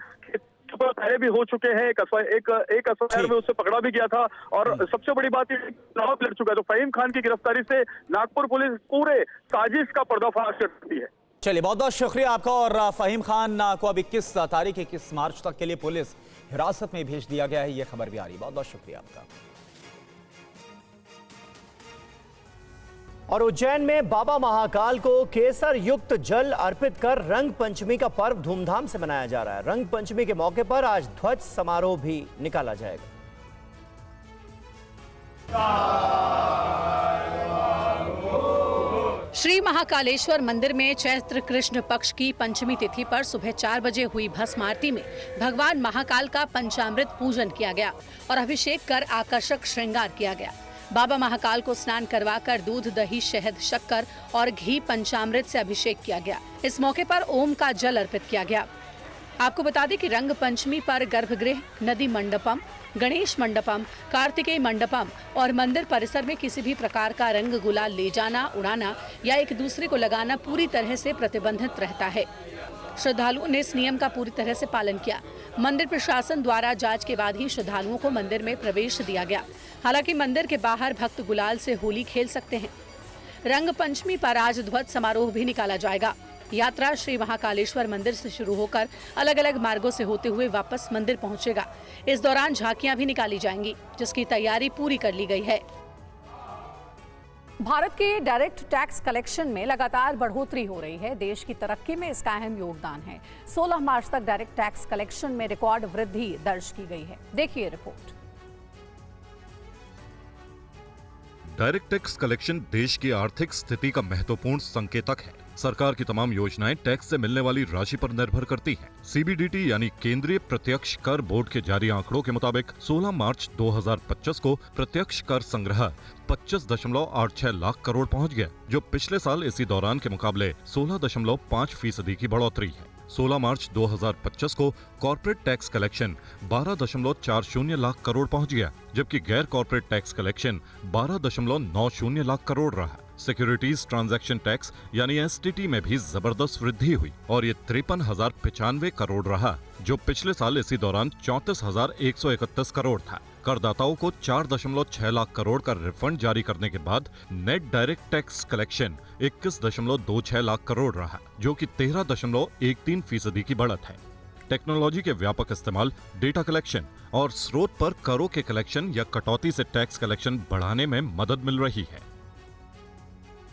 पहले भी हो चुके हैं। एक एफआईआर में उससे पकड़ा भी गया था और सबसे बड़ी बात चुनाव लड़ चुका है। तो फहीम खान की गिरफ्तारी से नागपुर पुलिस पूरे साजिश का पर्दाफाश करती है। चलिए, बहुत बहुत शुक्रिया आपका। और फहीम खान को अब 21 तारीख 21 मार्च तक के लिए पुलिस हिरासत में भेज दिया गया है, ये खबर भी आ रही है। बहुत बहुत शुक्रिया आपका। और उज्जैन में बाबा महाकाल को केसर युक्त जल अर्पित कर रंग पंचमी का पर्व धूमधाम से मनाया जा रहा है। रंग पंचमी के मौके पर आज ध्वज समारोह भी निकाला जाएगा। श्री महाकालेश्वर मंदिर में चैत्र कृष्ण पक्ष की पंचमी तिथि पर सुबह 4 बजे हुई भस्म आरती में भगवान महाकाल का पंचामृत पूजन किया गया और अभिषेक कर आकर्षक श्रृंगार किया गया। बाबा महाकाल को स्नान करवाकर दूध, दही, शहद, शक्कर और घी पंचामृत से अभिषेक किया गया। इस मौके पर ओम का जल अर्पित किया गया। आपको बता दें कि रंग पंचमी पर गर्भगृह, नदी मंडपम, गणेश मंडपम, कार्तिकेय मंडपम और मंदिर परिसर में किसी भी प्रकार का रंग गुलाल ले जाना, उड़ाना या एक दूसरे को लगाना पूरी तरह से प्रतिबंधित रहता है। श्रद्धालुओं ने इस नियम का पूरी तरह से पालन किया। मंदिर प्रशासन द्वारा जांच के बाद ही श्रद्धालुओं को मंदिर में प्रवेश दिया गया। हालांकि मंदिर के बाहर भक्त गुलाल से होली खेल सकते हैं। रंग पंचमी पर आज ध्वज समारोह भी निकाला जाएगा। यात्रा श्री महाकालेश्वर मंदिर से शुरू होकर अलग अलग मार्गों से होते हुए वापस मंदिर पहुंचेगा। इस दौरान झांकियां भी निकाली जाएंगी, जिसकी तैयारी पूरी कर ली गई है। भारत के डायरेक्ट टैक्स कलेक्शन में लगातार बढ़ोतरी हो रही है। देश की तरक्की में इसका अहम योगदान है। 16 मार्च तक डायरेक्ट टैक्स कलेक्शन में रिकॉर्ड वृद्धि दर्ज की गई है। देखिए रिपोर्ट। डायरेक्ट टैक्स कलेक्शन देश की आर्थिक स्थिति का महत्वपूर्ण संकेतक है। सरकार की तमाम योजनाएं टैक्स से मिलने वाली राशि पर निर्भर करती हैं। सीबीडीटी यानी केंद्रीय प्रत्यक्ष कर बोर्ड के जारी आंकड़ों के मुताबिक 16 मार्च 2025 को प्रत्यक्ष कर संग्रह 25.86 लाख करोड़ पहुंच गया, जो पिछले साल इसी दौरान के मुकाबले 16.5% की बढ़ोतरी है। 16 मार्च 2025 को corporate tax collection 12.40 lakh crore पहुंच गया, जबकि गैर corporate tax collection 12.90 lakh crore रहा। सिक्योरिटीज ट्रांजैक्शन टैक्स यानी एसटीटी में भी जबरदस्त वृद्धि हुई और ये 53,095 करोड़ रहा, जो पिछले साल इसी दौरान 34,131 करोड़ था। करदाताओं को 4.6 लाख करोड़ का रिफंड जारी करने के बाद net direct tax collection 21.26 lakh crore रहा, जो कि 13.13% की बढ़त है। टेक्नोलॉजी के व्यापक इस्तेमाल, डेटा कलेक्शन और स्रोत पर करों के कलेक्शन या कटौती से टैक्स कलेक्शन बढ़ाने में मदद मिल रही है।